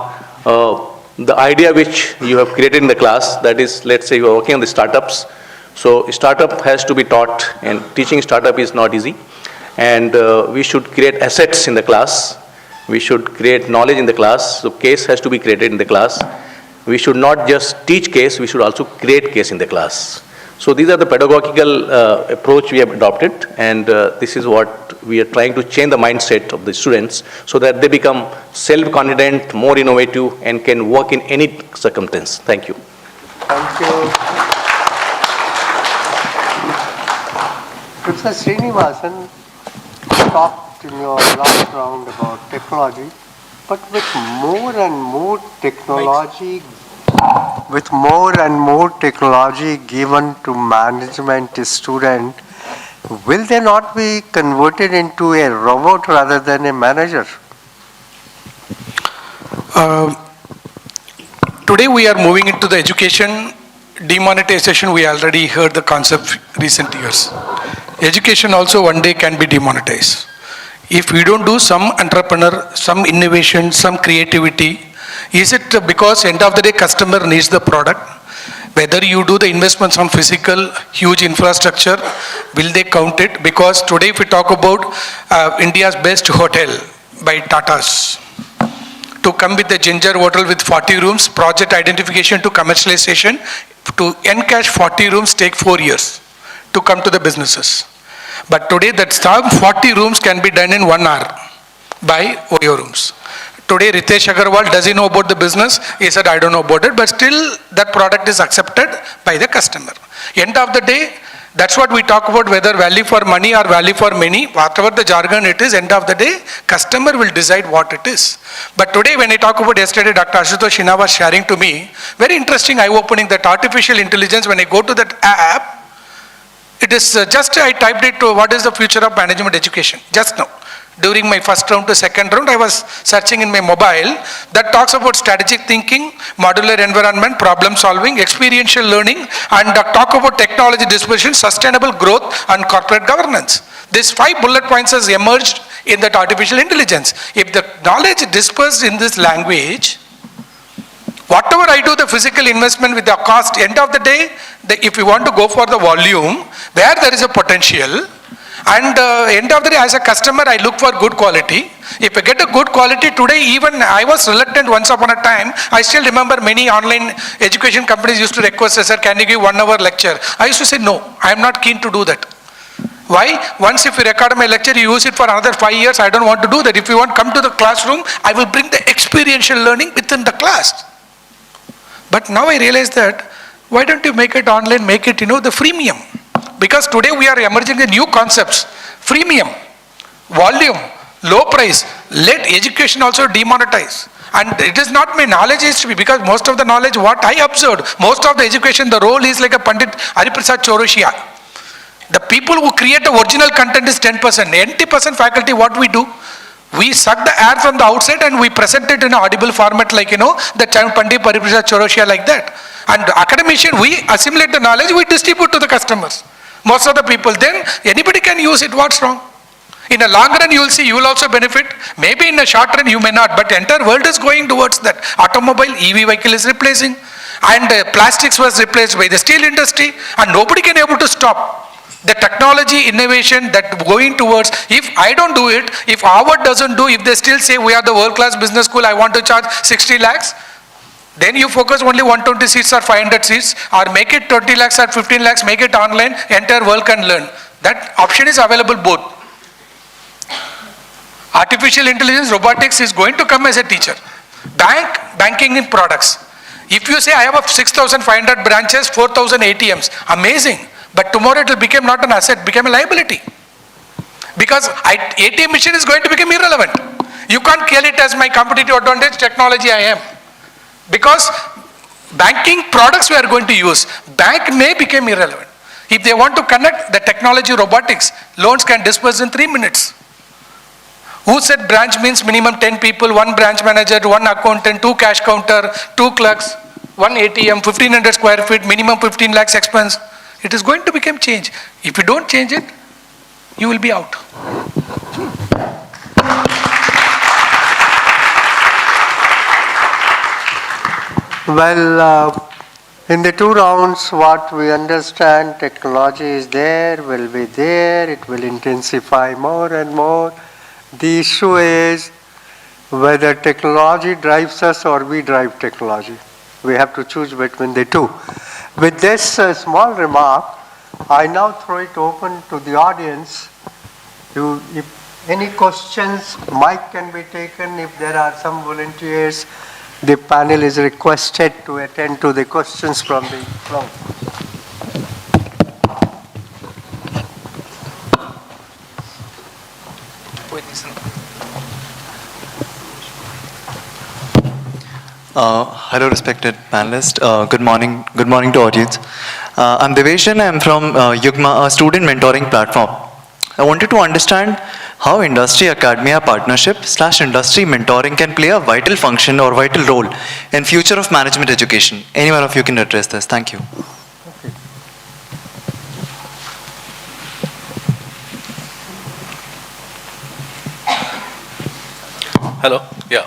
the idea which you have created in the class. That is, let's say you are working on the startups. So startup has to be taught, and teaching startup is not easy. And we should create assets in the class. We should create knowledge in the class. So case has to be created in the class. We should not just teach case, we should also create case in the class. So these are the pedagogical approach we have adopted, and this is what we are trying to change the mindset of the students so that they become self-confident, more innovative, and can work in any circumstance. Thank you. Thank you. Professor Srinivasan talked in your last round about technology, but with more and more technology given to management student, will they not be converted into a robot rather than a manager? Today we are moving into the education demonetization. We already heard the concept recent years. Education also one day can be demonetized. If we don't do some entrepreneur, some innovation, some creativity, is it because end of the day customer needs the product? Whether you do the investments on physical, huge infrastructure, will they count it? Because today if we talk about India's best hotel by Tata's, to come with the Ginger Hotel with 40 rooms, project identification to commercialization, to encash 40 rooms take 4 years to come to the businesses. But today that 40 rooms can be done in 1 hour by OYO rooms. Today Ritesh Agarwal, does he know about the business? He said, I don't know about it, but still that product is accepted by the customer. End of the day, that's what we talk about, whether value for money or value for many, whatever the jargon it is, end of the day, customer will decide what it is. But today when I talk about yesterday, Dr. Ashutosh Sinha was sharing to me, very interesting, eye-opening, that artificial intelligence, when I go to that app, It is just I typed it to what is the future of management education, just now. During my first round to second round, I was searching in my mobile that talks about strategic thinking, modular environment, problem solving, experiential learning, and talk about technology dispersion, sustainable growth, and corporate governance. These 5 bullet points has emerged in that artificial intelligence. If the knowledge is dispersed in this language, whatever I do the physical investment with the cost, end of the day, if you want to go for the volume, where there is a potential, and end of the day, as a customer, I look for good quality. If I get a good quality today, even I was reluctant once upon a time. I still remember many online education companies used to request, sir, can you give 1 hour lecture? I used to say, no, I am not keen to do that. Why? Once if you record my lecture, you use it for another 5 years, I don't want to do that. If you want to come to the classroom, I will bring the experiential learning within the class. But now I realize that, why don't you make it online, make it, the freemium? Because today we are emerging the new concepts, freemium, volume, low price, let education also demonetize. And it is not my knowledge history, because most of the knowledge, what I observed, most of the education, the role is like a Pandit Hariprasad Choroshia. The people who create the original content is 10%. 90% faculty, what we do? We suck the air from the outside and we present it in an audible format like, the Pandit Hariprasad Choroshia like that. And academician, we assimilate the knowledge, we distribute to the customers. Most of the people, then anybody can use it, what's wrong? In the long run, you will see, you will also benefit. Maybe in the short run, you may not, but the entire world is going towards that. Automobile, EV vehicle is replacing, and plastics was replaced by the steel industry, and nobody can able to stop. The technology innovation that going towards, if I don't do it, if Harvard doesn't do, if they still say we are the world-class business school, I want to charge 60 lakhs, then you focus only 120 seats or 500 seats, or make it 20 lakhs or 15 lakhs, make it online, entire world can learn. That option is available both. Artificial intelligence, robotics is going to come as a teacher. Banking in products. If you say I have 6,500 branches, 4,000 ATMs, amazing. But tomorrow it will become not an asset, become a liability. Because ATM machine is going to become irrelevant. You can't kill it as my competitive advantage, technology I am. Because banking products we are going to use, bank may become irrelevant. If they want to connect the technology robotics, loans can disperse in 3 minutes. Who said branch means minimum 10 people, 1 branch manager, 1 accountant, 2 cash counter, 2 clerks, 1 ATM, 1500 square feet, minimum 15 lakhs expense. It is going to become change. If you don't change it, you will be out. Well, in the 2 rounds, what we understand, technology is there, will be there, it will intensify more and more. The issue is whether technology drives us or we drive technology. We have to choose between the two. With this small remark, I now throw it open to the audience. If any questions, mic can be taken. If there are some volunteers, the panel is requested to attend to the questions from the floor. Hello, respected panelists. Good morning to audience. I'm Deveshan. I'm from IRMA, a student mentoring platform. I wanted to understand how industry-academia partnership/industry mentoring can play a vital function or vital role in future of management education. Any one of you can address this. Thank you. Hello. Yeah.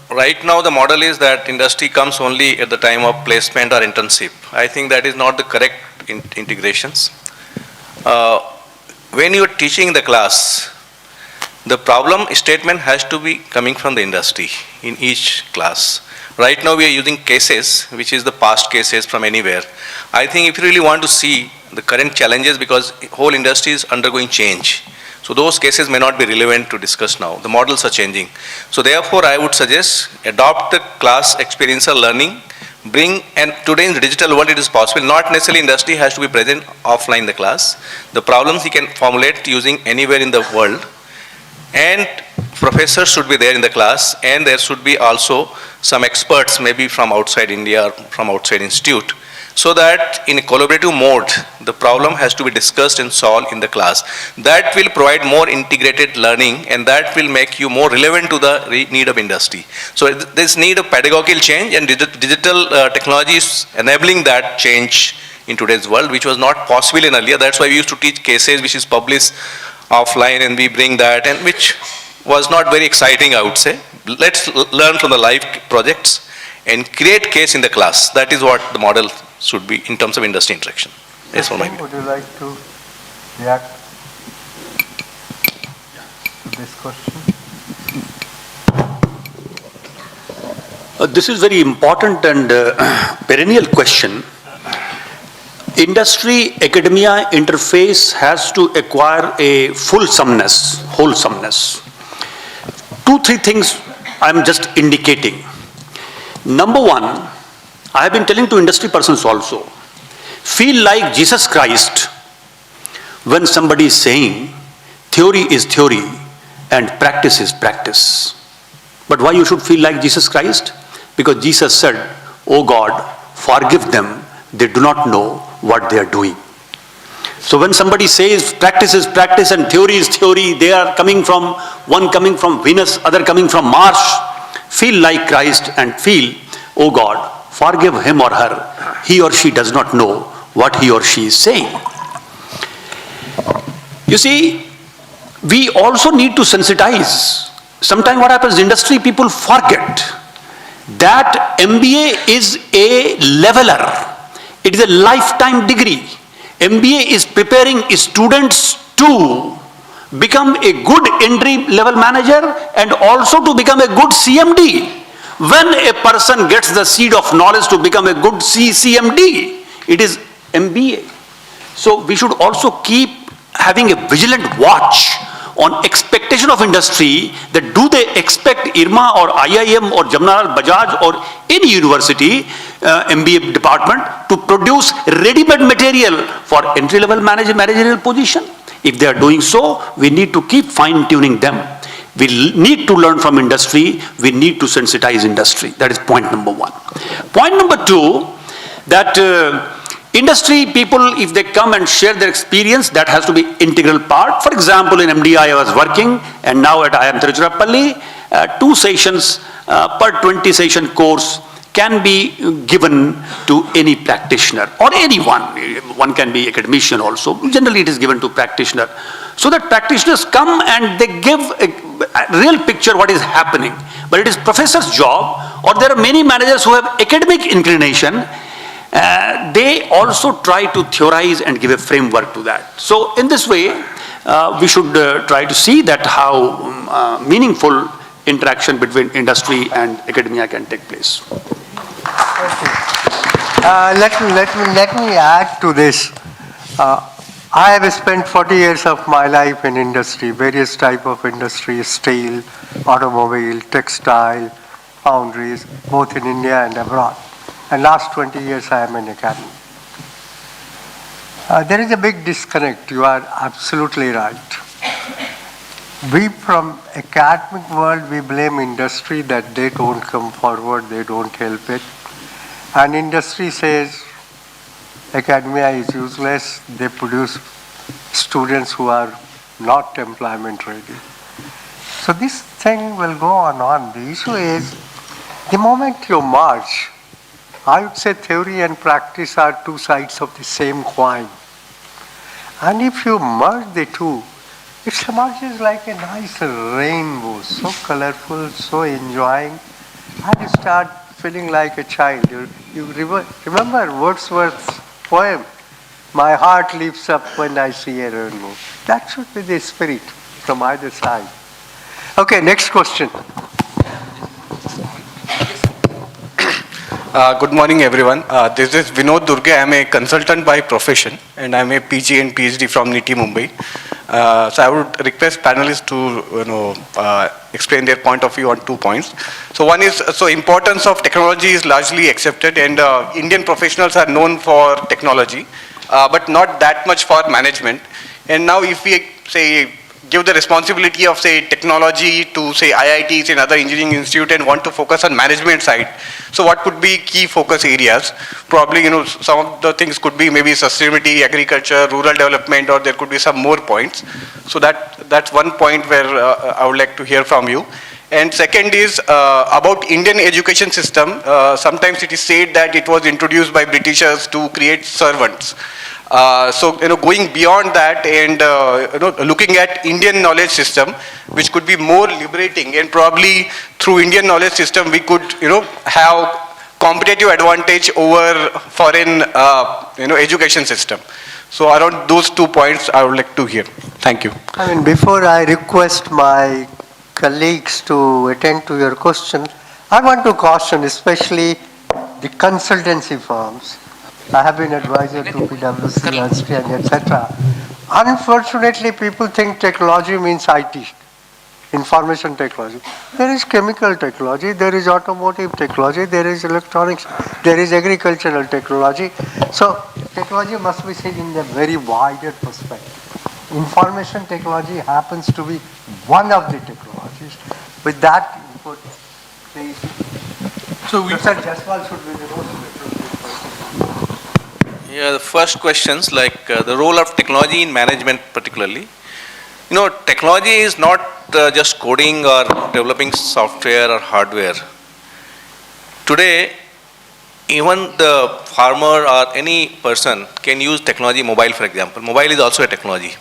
Right now the model is that industry comes only at the time of placement or internship. I think that is not the correct integrations. When you are teaching the class, the problem statement has to be coming from the industry in each class. Right now we are using cases, which is the past cases from anywhere. I think if you really want to see the current challenges, because whole industry is undergoing change, so those cases may not be relevant to discuss now. The models are changing. So therefore, I would suggest adopt the class experiential learning, and today in the digital world it is possible, not necessarily industry has to be present offline the class. The problems he can formulate using anywhere in the world, and professors should be there in the class, and there should be also some experts maybe from outside India or from outside institute. so that in a collaborative mode, the problem has to be discussed and solved in the class. That will provide more integrated learning, and that will make you more relevant to the need of industry. So this need of pedagogical change, and digital technology is enabling that change in today's world, which was not possible in earlier. That's why we used to teach cases which is published offline, and we bring that, and which was not very exciting, I would say. Let's learn from the live projects and create case in the class. That is what the model should be in terms of industry interaction. Yes, for my view. Would you like to react to this question? This is very important and perennial question. Industry academia interface has to acquire a wholesomeness. 2-3 things I'm just indicating. Number one, I have been telling to industry persons also, feel like Jesus Christ when somebody is saying theory is theory and practice is practice. But why you should feel like Jesus Christ? Because Jesus said, "Oh God, forgive them, they do not know what they are doing." So when somebody says practice is practice and theory is theory, they are coming from, one coming from Venus, other coming from Mars, feel like Christ and feel, "Oh God, forgive him or her, he or she does not know what he or she is saying." You see, we also need to sensitize. Sometimes what happens, industry people forget that MBA is a leveler. It is a lifetime degree. MBA is preparing students to become a good entry level manager and also to become a good CMD. When a person gets the seed of knowledge to become a good CMD, it is MBA. So we should also keep having a vigilant watch on expectation of industry, that do they expect IRMA or IIM or Jamnalal, Bajaj or any university MBA department to produce ready-made material for entry-level managerial position? If they are doing so, we need to keep fine-tuning them. We need to learn from industry, we need to sensitize industry. That is point number one. Point number two, that industry people, if they come and share their experience, that has to be integral part. For example, in MDI I was working, and now at IIM Trichy, 2 sessions per 20 session course can be given to any practitioner or anyone. One can be academician also. Generally it is given to practitioner. So that practitioners come and they give a real picture what is happening. But it is professor's job, or there are many managers who have academic inclination. They also try to theorize and give a framework to that. So in this way, we should try to see that how meaningful interaction between industry and academia can take place. Let me add to this. I have spent 40 years of my life in industry, various type of industry, steel, automobile, textile, foundries, both in India and abroad. And last 20 years I am in academy. There is a big disconnect. You are absolutely right. We from academic world, we blame industry that they don't come forward, they don't help it. And industry says academia is useless, they produce students who are not employment ready. So this thing will go on. The issue is, the moment you merge, I would say theory and practice are 2 sides of the same coin. And if you merge the two, it emerges like a nice rainbow, so colorful, so enjoying, and you start feeling like a child. You remember Wordsworth's poem, "My heart leaps up when I see a rainbow." That should be the spirit from either side. Okay, next question. Good morning, everyone. This is Vinod Durge. I am a consultant by profession, and I am a PG and PhD from NITI, Mumbai. So I would request panelists to explain their point of view on 2 points. So one is, so importance of technology is largely accepted, and Indian professionals are known for technology, but not that much for management. And now if we say give the responsibility of, say, technology to, say, IITs and other engineering institute and want to focus on management side. So what could be key focus areas? Probably, some of the things could be maybe sustainability, agriculture, rural development, or there could be some more points. So that's one point where I would like to hear from you. And second is about Indian education system. Sometimes it is said that it was introduced by Britishers to create servants. So going beyond that and looking at Indian knowledge system, which could be more liberating, and probably through Indian knowledge system we could have competitive advantage over foreign education system. So around those 2 points I would like to hear. Thank you. I mean, before I request my colleagues to attend to your question, I want to caution especially the consultancy firms. I have been advisor to PwC, Ernst & Young, etc. Unfortunately, people think technology means IT, information technology. There is chemical technology, there is automotive technology, there is electronics, there is agricultural technology. So technology must be seen in a very wider perspective. Information technology happens to be one of the technologies. With that input, please. So Professor Jaiswal should be the most appropriate person. Yeah, the first questions like the role of technology in management particularly. Technology is not just coding or developing software or hardware. Today, even the farmer or any person can use technology, mobile for example. Mobile is also a technology.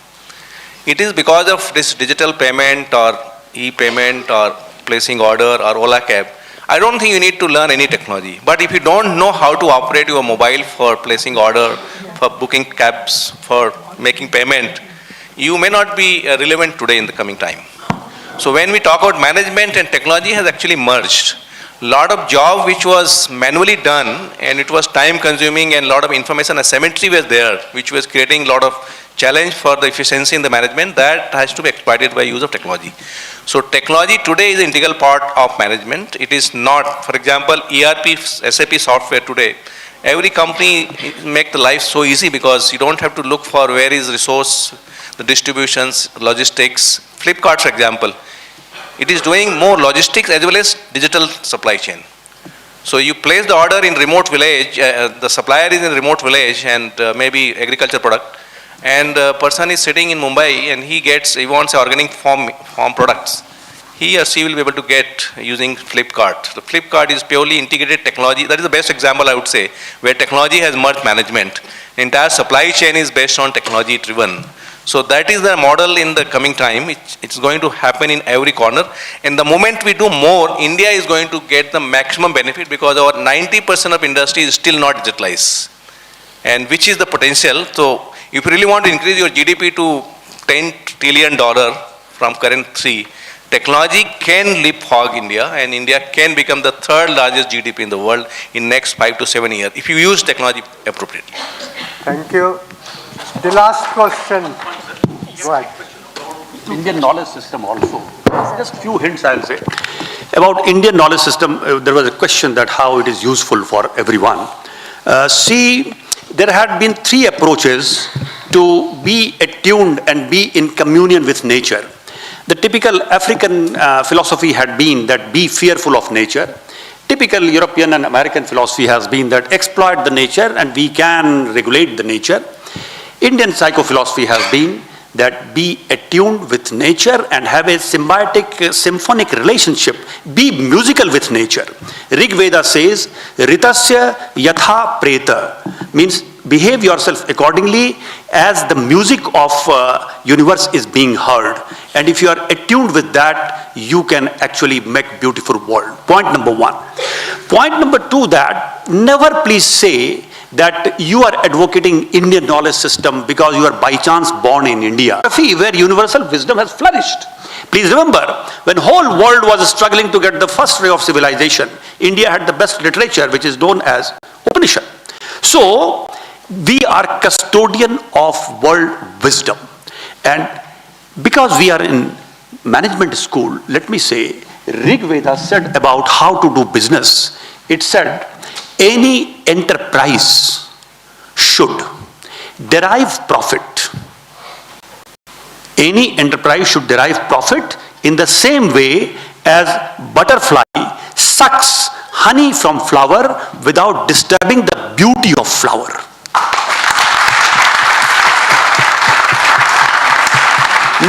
It is because of this digital payment or e-payment or placing order or Ola cab. I don't think you need to learn any technology. But if you don't know how to operate your mobile for placing order, for booking cabs, for making payment, you may not be relevant today in the coming time. So when we talk about management and technology has actually merged. Lot of job which was manually done and it was time consuming and lot of information asymmetry was there, which was creating lot of challenge for the efficiency in the management, that has to be exploited by use of technology. So technology today is an integral part of management. It is not, for example, ERP, SAP software today, every company make the life so easy because you don't have to look for where is resource, the distributions, logistics. Flipkart, for example, it is doing more logistics as well as digital supply chain. So you place the order in remote village, the supplier is in remote village and maybe agriculture product, and a person is sitting in Mumbai and he wants organic farm products. He or she will be able to get using Flipkart. The Flipkart is purely integrated technology. That is the best example I would say, where technology has merged management. The entire supply chain is based on technology driven. So that is the model in the coming time. It's going to happen in every corner. And the moment we do more, India is going to get the maximum benefit because our 90% of industry is still not digitalized. And which is the potential. So if you really want to increase your GDP to $10 trillion from current 3, technology can leapfrog India and India can become the third largest GDP in the world in next 5 to 7 years if you use technology appropriately. Thank you. The last question. Go ahead. Indian knowledge system also. Just few hints I'll say. About Indian knowledge system, there was a question that how it is useful for everyone. See, there had been 3 approaches to be attuned and be in communion with nature. The typical African philosophy had been that be fearful of nature. Typical European and American philosophy has been that exploit the nature and we can regulate the nature. Indian psychophilosophy has been that be attuned with nature and have a symbiotic, symphonic relationship. Be musical with nature. Rig Veda says, Ritasya yatha preta, means behave yourself accordingly as the music of universe is being heard. And if you are attuned with that, you can actually make beautiful world. Point number 1. Point number 2, that never please say that you are advocating Indian knowledge system because you are by chance born in India, where universal wisdom has flourished. Please remember, when whole world was struggling to get the first ray of civilization, India had the best literature, which is known as Upanishad. So, we are custodian of world wisdom. And because we are in management school, let me say, Rig Veda said about how to do business. It said, any enterprise should derive profit Any enterprise should derive profit in the same way as butterfly sucks honey from flower without disturbing the beauty of flower.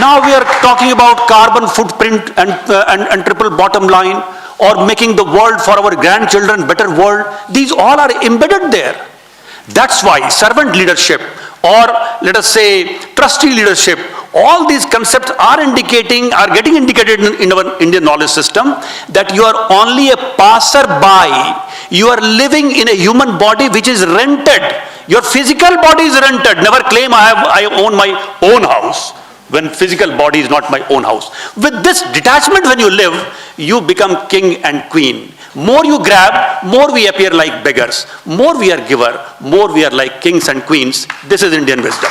Now we are talking about carbon footprint and triple bottom line, or making the world for our grandchildren better world. These all are embedded there. That's why servant leadership, or let us say trustee leadership, all these concepts are getting indicated in our Indian knowledge system, that you are only a passerby. You are living in a human body which is rented. Your physical body is rented. Never claim I own my own house, when physical body is not my own house. With this detachment, when you live, you become king and queen. More you grab, more we appear like beggars. More we are giver, more we are like kings and queens. This is Indian wisdom.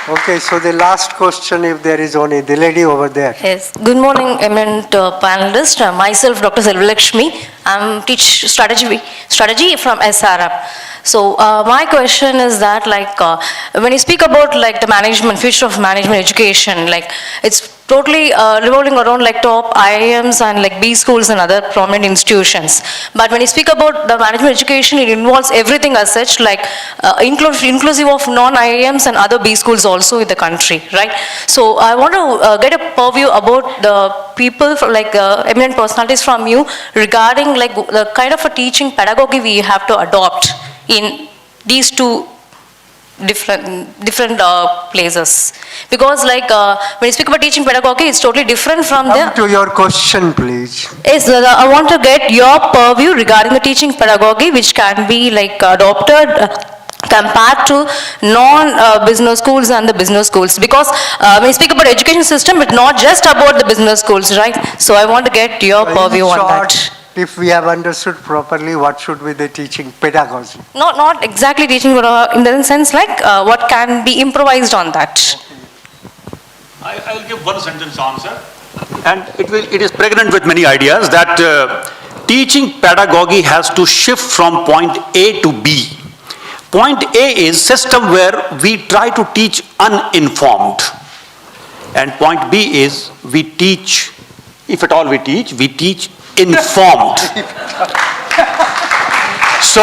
Okay, so the last question, if there is only, the lady over there. Yes. Good morning, eminent panelist. Myself, Dr. Selvalakshmi. I'm teach strategy from SRM. So my question is that, like, when you speak about like the management, future of management education, like it's totally revolving around like top IIMs and like B schools and other prominent institutions. But when you speak about the management education, it involves everything as such, like inclusive of non-IIMs and other B schools also in the country, right? So I want to get a purview about the people, like eminent personalities from you, regarding like the kind of a teaching pedagogy we have to adopt in these two different places, because like when you speak about teaching pedagogy, it's totally different from Come to your question, please. Yes, I want to get your purview regarding the teaching pedagogy which can be like adopted compared to non-business schools and the business schools, because when you speak about education system, it's not just about the business schools, right? So I want to get your purview on that. If we have understood properly, what should be the teaching pedagogy? Not exactly teaching, but in the sense like what can be improvised on that. I'll give one sentence answer. And it is pregnant with many ideas that teaching pedagogy has to shift from point A to B. Point A is system where we try to teach uninformed. And point B is we teach, if at all we teach informed. So,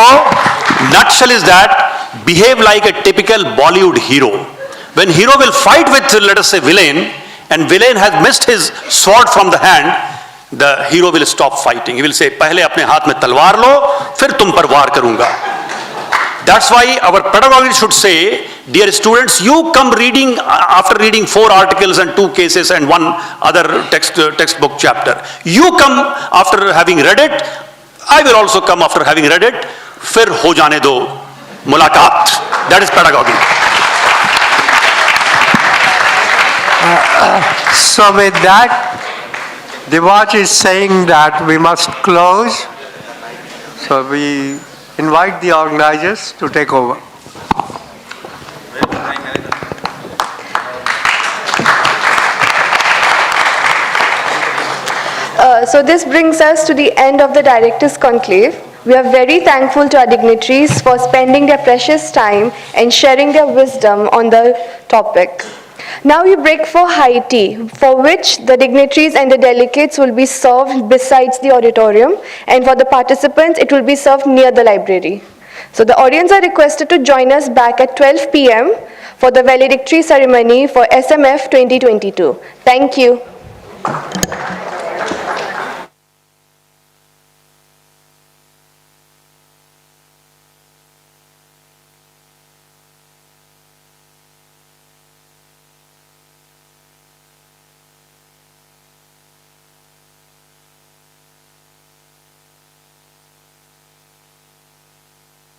nutshell is that, behave like a typical Bollywood hero. When hero will fight with, let us say, villain, and villain has missed his sword from the hand, the hero will stop fighting. He will say, "Pehle apne haath mein talwar lo, fir tum par waar karunga." That's why our pedagogy should say, dear students, you come reading, after reading 4 articles and 2 cases and 1 other textbook chapter. You come after having read it, I will also come after having read it, fir ho jane do mulaqat. That is pedagogy. So with that, Devaj is saying that we must close. So we invite the organizers to take over. So this brings us to the end of the Directors Conclave. We are very thankful to our dignitaries for spending their precious time and sharing their wisdom on the topic. Now we break for high tea, for which the dignitaries and the delegates will be served besides the auditorium, and for the participants it will be served near the library. So the audience are requested to join us back at 12 p.m. for the valedictory ceremony for SMF 2022. Thank you.